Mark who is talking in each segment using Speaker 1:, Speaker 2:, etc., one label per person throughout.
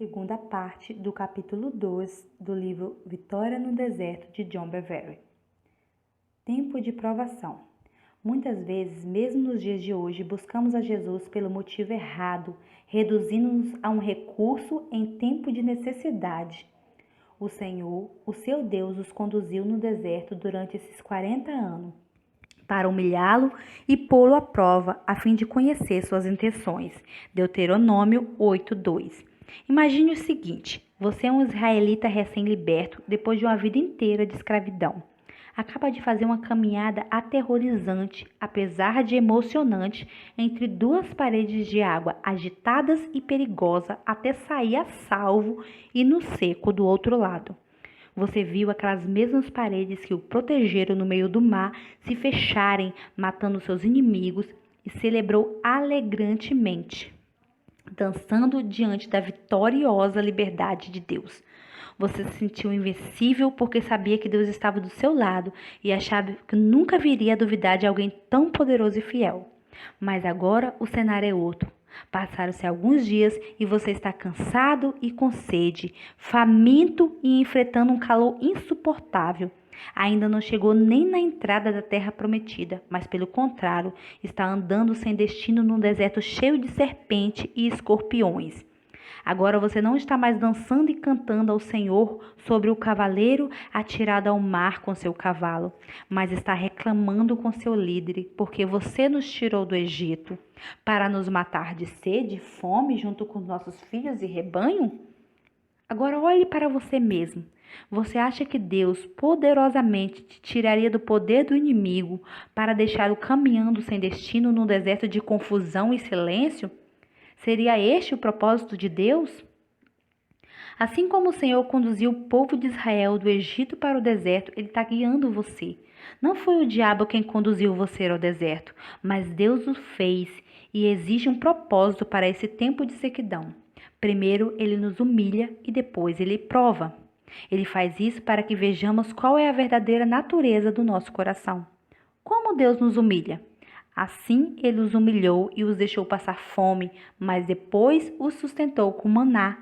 Speaker 1: Segunda parte do capítulo 2 do livro Vitória no Deserto, de John Bevere. Tempo de provação. Muitas vezes, mesmo nos dias de hoje, buscamos a Jesus pelo motivo errado, reduzindo-nos a um recurso em tempo de necessidade. O Senhor, o seu Deus, os conduziu no deserto durante esses 40 anos, para humilhá-lo e pô-lo à prova, a fim de conhecer suas intenções. Deuteronômio 8:2. Imagine o seguinte: você é um israelita recém-liberto depois de uma vida inteira de escravidão. Acaba de fazer uma caminhada aterrorizante, apesar de emocionante, entre duas paredes de água agitadas e perigosas até sair a salvo e no seco do outro lado. Você viu aquelas mesmas paredes que o protegeram no meio do mar se fecharem, matando seus inimigos, e celebrou alegrantemente, dançando diante da vitoriosa liberdade de Deus. Você se sentiu invencível porque sabia que Deus estava do seu lado e achava que nunca viria a duvidar de alguém tão poderoso e fiel. Mas agora o cenário é outro. Passaram-se alguns dias e você está cansado e com sede, faminto e enfrentando um calor insuportável. Ainda não chegou nem na entrada da terra prometida, mas pelo contrário, está andando sem destino num deserto cheio de serpentes e escorpiões. Agora você não está mais dançando e cantando ao Senhor sobre o cavaleiro atirado ao mar com seu cavalo, mas está reclamando com seu líder, porque você nos tirou do Egito para nos matar de sede e fome junto com nossos filhos e rebanho? Agora olhe para você mesmo. Você acha que Deus poderosamente te tiraria do poder do inimigo para deixá-lo caminhando sem destino num deserto de confusão e silêncio? Seria este o propósito de Deus? Assim como o Senhor conduziu o povo de Israel do Egito para o deserto, Ele está guiando você. Não foi o diabo quem conduziu você ao deserto, mas Deus o fez e exige um propósito para esse tempo de sequidão. Primeiro, Ele nos humilha e depois Ele prova. Ele faz isso para que vejamos qual é a verdadeira natureza do nosso coração. Como Deus nos humilha? Assim ele os humilhou e os deixou passar fome, mas depois os sustentou com maná.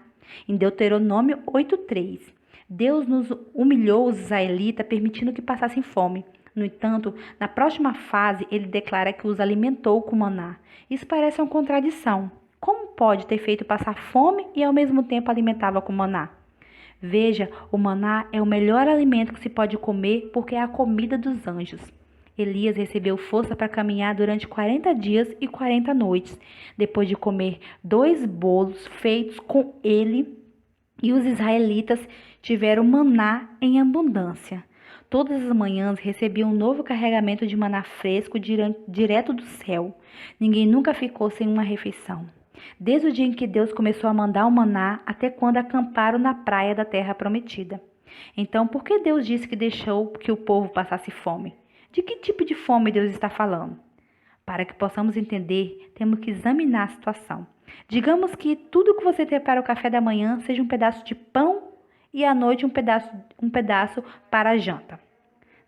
Speaker 1: Em Deuteronômio 8:3. Deus nos humilhou os israelitas, permitindo que passassem fome. No entanto, na próxima fase, ele declara que os alimentou com maná. Isso parece uma contradição. Como pode ter feito passar fome e ao mesmo tempo alimentava com maná? Veja, o maná é o melhor alimento que se pode comer porque é a comida dos anjos. Elias recebeu força para caminhar durante 40 dias e 40 noites, depois de comer 2 bolos feitos com ele, e os israelitas tiveram maná em abundância. Todas as manhãs recebiam um novo carregamento de maná fresco direto do céu. Ninguém nunca ficou sem uma refeição. Desde o dia em que Deus começou a mandar o maná até quando acamparam na praia da terra prometida. Então, por que Deus disse que deixou que o povo passasse fome? De que tipo de fome Deus está falando? Para que possamos entender, temos que examinar a situação. Digamos que tudo que você tem para o café da manhã seja um pedaço de pão e à noite um pedaço para a janta.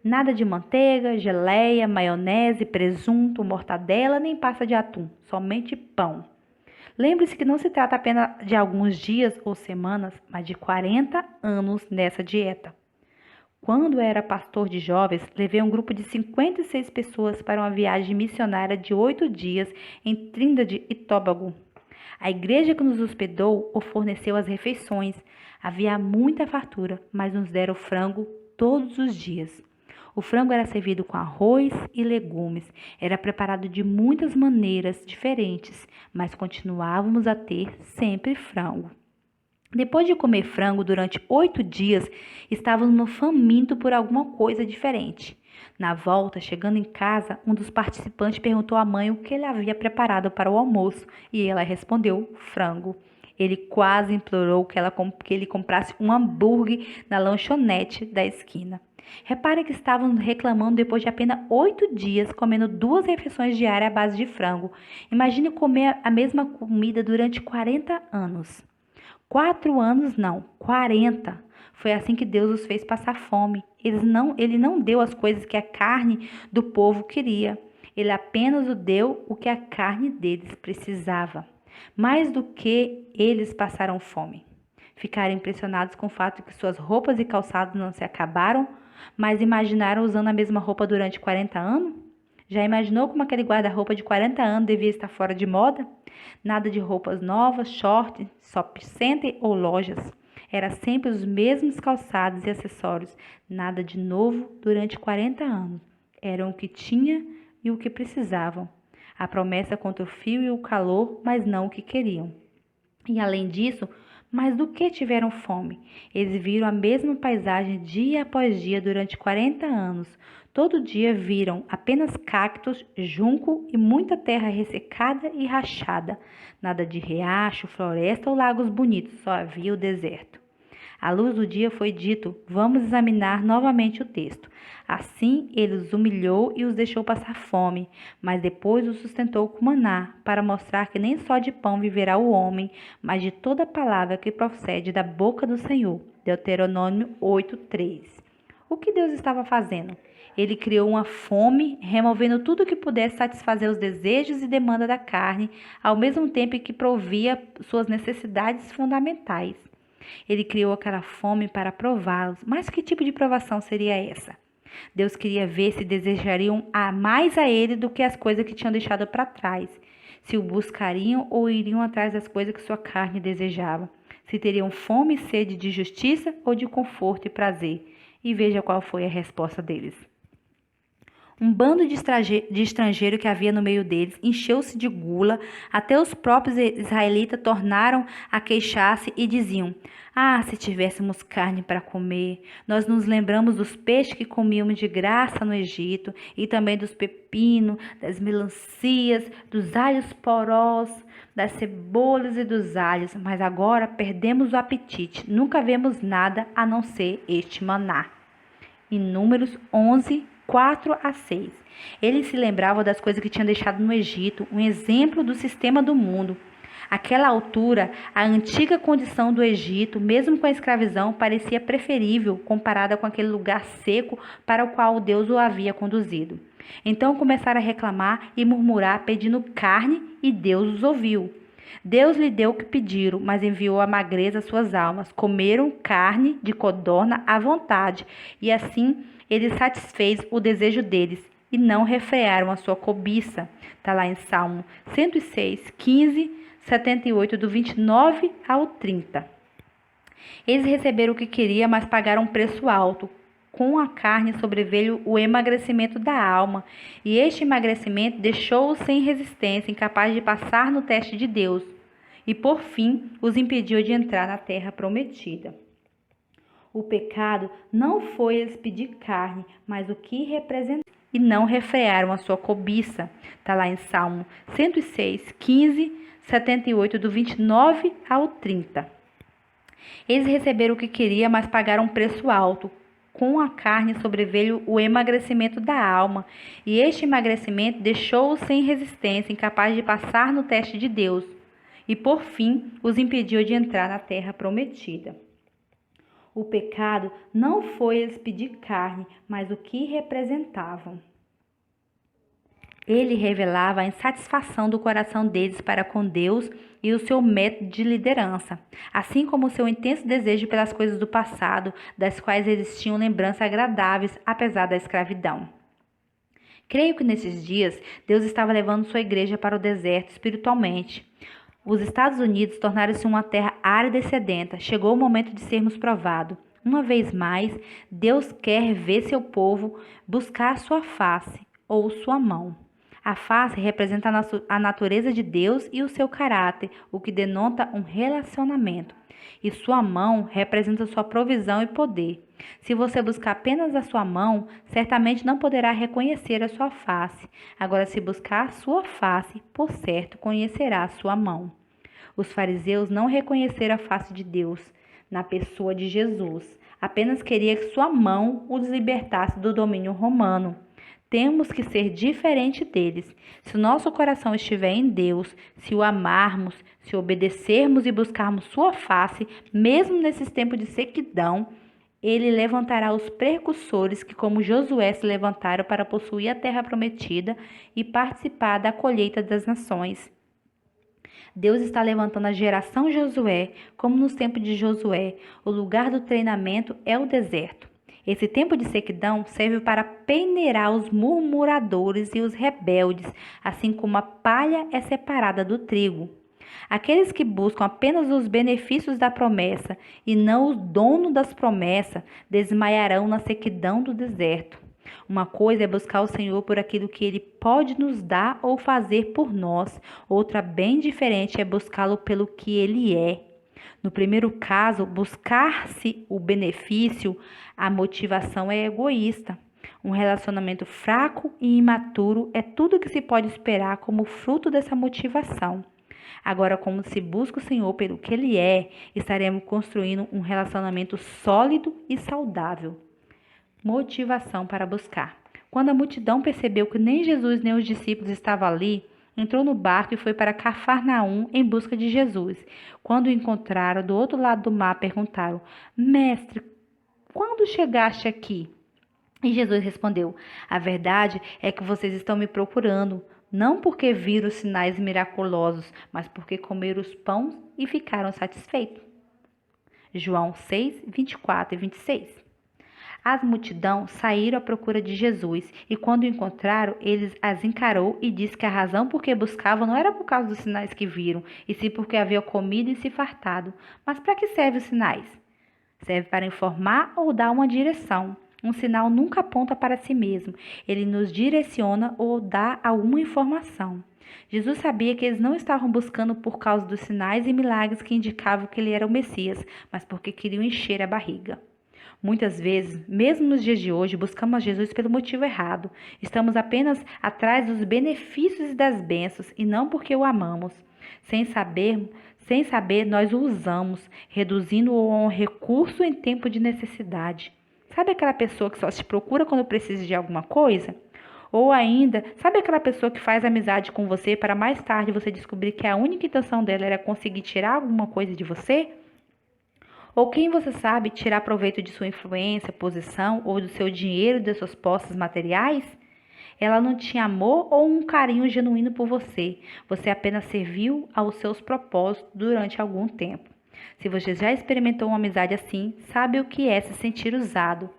Speaker 1: Nada de manteiga, geleia, maionese, presunto, mortadela, nem pasta de atum, somente pão. Lembre-se que não se trata apenas de alguns dias ou semanas, mas de 40 anos nessa dieta. Quando era pastor de jovens, levei um grupo de 56 pessoas para uma viagem missionária de 8 dias em Trinidad e Tobago. A igreja que nos hospedou forneceu as refeições. Havia muita fartura, mas nos deram frango todos os dias. O frango era servido com arroz e legumes. Era preparado de muitas maneiras diferentes, mas continuávamos a ter sempre frango. Depois de comer frango durante 8 dias, estávamos famintos por alguma coisa diferente. Na volta, chegando em casa, um dos participantes perguntou à mãe o que ele havia preparado para o almoço e ela respondeu: frango. Ele quase implorou que ele comprasse um hambúrguer na lanchonete da esquina. Repare que estávamos reclamando depois de apenas 8 dias comendo 2 refeições diárias à base de frango. Imagine comer a mesma comida durante 40 anos. 4 anos não, 40. Foi assim que Deus os fez passar fome. Ele não deu as coisas que a carne do povo queria. Ele apenas o deu o que a carne deles precisava. Mais do que eles passaram fome. Ficaram impressionados com o fato de que suas roupas e calçados não se acabaram, mas imaginaram usando a mesma roupa durante 40 anos? Já imaginou como aquele guarda-roupa de 40 anos devia estar fora de moda? Nada de roupas novas, shorts, shopping center ou lojas. Era sempre os mesmos calçados e acessórios. Nada de novo durante 40 anos. Eram o que tinha e o que precisavam. A promessa contra o frio e o calor, mas não o que queriam. E além disso, mais do que tiveram fome? Eles viram a mesma paisagem dia após dia durante 40 anos. Todo dia viram apenas cactos, junco e muita terra ressecada e rachada. Nada de riacho, floresta ou lagos bonitos, só havia o deserto. À luz do dia foi dito: vamos examinar novamente o texto. Assim ele os humilhou e os deixou passar fome, mas depois os sustentou com maná, para mostrar que nem só de pão viverá o homem, mas de toda palavra que procede da boca do Senhor. Deuteronômio 8:3. O que Deus estava fazendo? Ele criou uma fome, removendo tudo que pudesse satisfazer os desejos e demandas da carne, ao mesmo tempo que provia suas necessidades fundamentais. Ele criou aquela fome para prová-los, mas que tipo de provação seria essa? Deus queria ver se desejariam mais a Ele do que as coisas que tinham deixado para trás, se o buscariam ou iriam atrás das coisas que sua carne desejava, se teriam fome e sede de justiça ou de conforto e prazer. E veja qual foi a resposta deles. Um bando de estrangeiro que havia no meio deles encheu-se de gula, até os próprios israelitas tornaram a queixar-se e diziam: ah, se tivéssemos carne para comer! Nós nos lembramos dos peixes que comíamos de graça no Egito, e também dos pepinos, das melancias, dos alhos porós, das cebolas e dos alhos, mas agora perdemos o apetite, nunca vemos nada a não ser este maná. Em Números 11, 4-6. Eles se lembravam das coisas que tinham deixado no Egito, um exemplo do sistema do mundo. Àquela altura, a antiga condição do Egito, mesmo com a escravidão, parecia preferível comparada com aquele lugar seco para o qual Deus o havia conduzido. Então começaram a reclamar e murmurar, pedindo carne, e Deus os ouviu. Deus lhe deu o que pediram, mas enviou a magreza às suas almas. Comeram carne de codorna à vontade, e assim ele satisfez o desejo deles, e não refrearam a sua cobiça. Está lá em Salmo 106, 15, 78, do 29 ao 30. Eles receberam o que queriam, mas pagaram um preço alto. Com a carne sobreveio o emagrecimento da alma, e este emagrecimento deixou-os sem resistência, incapazes de passar no teste de Deus, e por fim os impediu de entrar na terra prometida. O pecado não foi eles pedir carne, mas o que representava, e não refrearam a sua cobiça. Está lá em Salmo 106, 15, 78, do 29 ao 30. Eles receberam o que queriam, mas pagaram um preço alto. Com a carne sobreveio o emagrecimento da alma, e este emagrecimento deixou-os sem resistência, incapazes de passar no teste de Deus, e por fim os impediu de entrar na terra prometida. O pecado não foi eles pedir carne, mas o que representavam. Ele revelava a insatisfação do coração deles para com Deus e o seu método de liderança, assim como o seu intenso desejo pelas coisas do passado, das quais eles tinham lembranças agradáveis, apesar da escravidão. Creio que nesses dias, Deus estava levando sua igreja para o deserto espiritualmente. Os Estados Unidos tornaram-se uma terra árida e sedenta. Chegou o momento de sermos provados. Uma vez mais, Deus quer ver seu povo buscar sua face ou sua mão. A face representa a natureza de Deus e o seu caráter, o que denota um relacionamento. E sua mão representa sua provisão e poder. Se você buscar apenas a sua mão, certamente não poderá reconhecer a sua face. Agora, se buscar a sua face, por certo, conhecerá a sua mão. Os fariseus não reconheceram a face de Deus na pessoa de Jesus. Apenas queria que sua mão os libertasse do domínio romano. Temos que ser diferente deles. Se o nosso coração estiver em Deus, se o amarmos, se obedecermos e buscarmos sua face, mesmo nesses tempos de sequidão, ele levantará os precursores que, como Josué, se levantaram para possuir a terra prometida e participar da colheita das nações. Deus está levantando a geração Josué, como nos tempos de Josué. O lugar do treinamento é o deserto. Esse tempo de sequidão serve para peneirar os murmuradores e os rebeldes, assim como a palha é separada do trigo. Aqueles que buscam apenas os benefícios da promessa e não o dono das promessas desmaiarão na sequidão do deserto. Uma coisa é buscar o Senhor por aquilo que Ele pode nos dar ou fazer por nós. Outra, bem diferente, é buscá-lo pelo que Ele é. No primeiro caso, buscar-se o benefício, a motivação é egoísta. Um relacionamento fraco e imaturo é tudo que se pode esperar como fruto dessa motivação. Agora, como se busca o Senhor pelo que Ele é, estaremos construindo um relacionamento sólido e saudável. Motivação para buscar. Quando a multidão percebeu que nem Jesus nem os discípulos estavam ali, entrou no barco e foi para Cafarnaum em busca de Jesus. Quando o encontraram do outro lado do mar, perguntaram: Mestre, quando chegaste aqui? E Jesus respondeu: A verdade é que vocês estão me procurando, não porque viram os sinais miraculosos, mas porque comeram os pães e ficaram satisfeitos. João 6, 24 e 26. As multidão saíram à procura de Jesus, e quando o encontraram, ele as encarou e disse que a razão por que buscavam não era por causa dos sinais que viram, e sim porque haviam comido e se fartado. Mas para que servem os sinais? Serve para informar ou dar uma direção. Um sinal nunca aponta para si mesmo, ele nos direciona ou dá alguma informação. Jesus sabia que eles não estavam buscando por causa dos sinais e milagres que indicavam que ele era o Messias, mas porque queriam encher a barriga. Muitas vezes, mesmo nos dias de hoje, buscamos a Jesus pelo motivo errado. Estamos apenas atrás dos benefícios e das bênçãos e não porque o amamos. Sem saber, nós o usamos, reduzindo-o a um recurso em tempo de necessidade. Sabe aquela pessoa que só te procura quando precisa de alguma coisa? Ou ainda, sabe aquela pessoa que faz amizade com você para mais tarde você descobrir que a única intenção dela era conseguir tirar alguma coisa de você? Ou quem você sabe tirar proveito de sua influência, posição ou do seu dinheiro e das suas posses materiais? Ela não tinha amor ou um carinho genuíno por você. Você apenas serviu aos seus propósitos durante algum tempo. Se você já experimentou uma amizade assim, sabe o que é se sentir usado.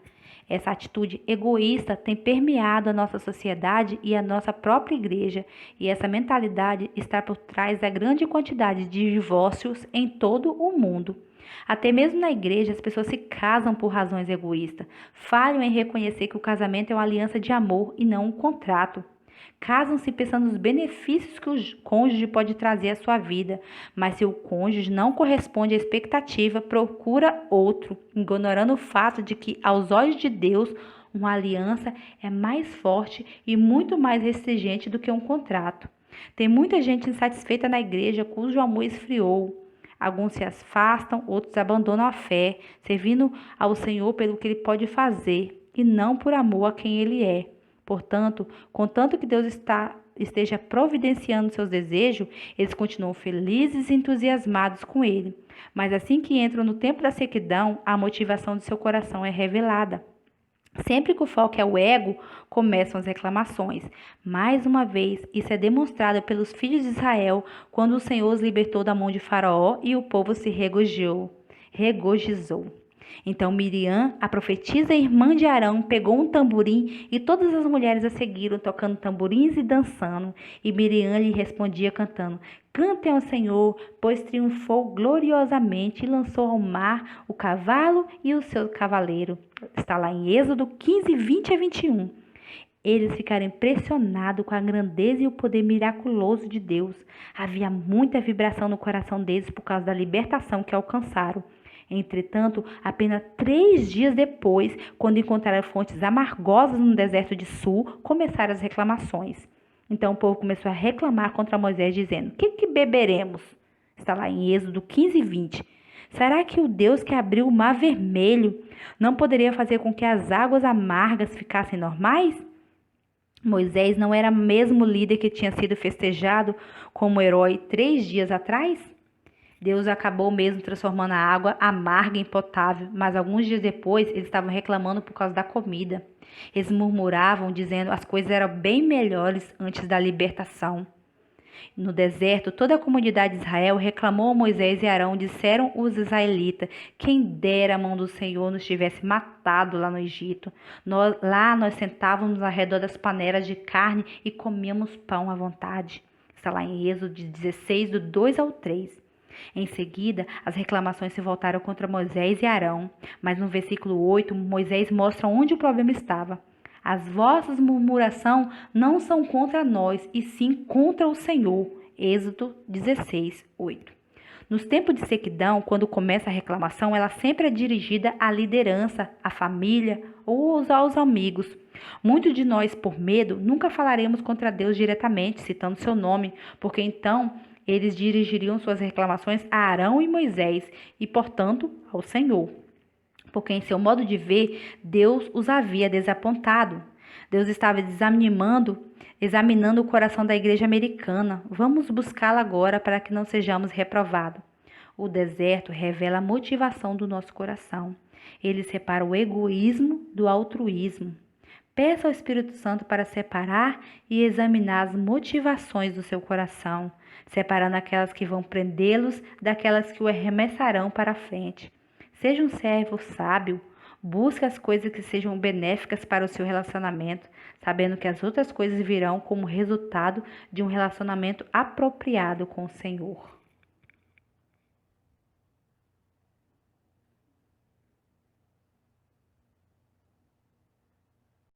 Speaker 1: Essa atitude egoísta tem permeado a nossa sociedade e a nossa própria igreja, e essa mentalidade está por trás da grande quantidade de divórcios em todo o mundo. Até mesmo na igreja, as pessoas se casam por razões egoístas. Falham em reconhecer que o casamento é uma aliança de amor e não um contrato. Casam-se pensando nos benefícios que o cônjuge pode trazer à sua vida, mas se o cônjuge não corresponde à expectativa, procura outro, ignorando o fato de que, aos olhos de Deus, uma aliança é mais forte e muito mais restringente do que um contrato. Tem muita gente insatisfeita na igreja cujo amor esfriou. Alguns se afastam, outros abandonam a fé, servindo ao Senhor pelo que Ele pode fazer e não por amor a quem Ele é. Portanto, contanto que Deus esteja providenciando seus desejos, eles continuam felizes e entusiasmados com Ele. Mas assim que entram no tempo da sequidão, a motivação de seu coração é revelada. Sempre que o foco é o ego, começam as reclamações. Mais uma vez, isso é demonstrado pelos filhos de Israel quando o Senhor os libertou da mão de Faraó e o povo se regozijou. Então Miriam, a profetisa irmã de Arão, pegou um tamborim e todas as mulheres a seguiram, tocando tamborins e dançando. E Miriam lhe respondia cantando: Cantem ao Senhor, pois triunfou gloriosamente e lançou ao mar o cavalo e o seu cavaleiro. Está lá em Êxodo 15, 20 a 21. Eles ficaram impressionados com a grandeza e o poder miraculoso de Deus. Havia muita vibração no coração deles por causa da libertação que alcançaram. Entretanto, apenas 3 dias depois, quando encontraram fontes amargosas no deserto de Sul, começaram as reclamações. Então o povo começou a reclamar contra Moisés, dizendo: que beberemos? Está lá em Êxodo 15, 20. Será que o Deus que abriu o mar vermelho não poderia fazer com que as águas amargas ficassem normais? Moisés não era mesmo o líder que tinha sido festejado como herói 3 dias atrás? Deus acabou mesmo transformando a água amarga em potável, mas alguns dias depois eles estavam reclamando por causa da comida. Eles murmuravam, dizendo que as coisas eram bem melhores antes da libertação. No deserto, toda a comunidade de Israel reclamou a Moisés e Arão. Disseram os israelitas: quem dera a mão do Senhor nos tivesse matado lá no Egito. Lá nós sentávamos ao redor das panelas de carne e comíamos pão à vontade. Está lá em Êxodo 16, do 2 ao 3. Em seguida, as reclamações se voltaram contra Moisés e Arão, mas no versículo 8, Moisés mostra onde o problema estava. As vossas murmurações não são contra nós, e sim contra o Senhor. Êxodo 16, 8. Nos tempos de sequidão, quando começa a reclamação, ela sempre é dirigida à liderança, à família ou aos amigos. Muitos de nós, por medo, nunca falaremos contra Deus diretamente, citando seu nome, porque então eles dirigiriam suas reclamações a Arão e Moisés e, portanto, ao Senhor. Porque em seu modo de ver, Deus os havia desapontado. Deus estava examinando o coração da igreja americana. Vamos buscá-la agora para que não sejamos reprovados. O deserto revela a motivação do nosso coração. Ele separa o egoísmo do altruísmo. Peça ao Espírito Santo para separar e examinar as motivações do seu coração, separando aquelas que vão prendê-los daquelas que o arremessarão para a frente. Seja um servo sábio, busque as coisas que sejam benéficas para o seu relacionamento, sabendo que as outras coisas virão como resultado de um relacionamento apropriado com o Senhor.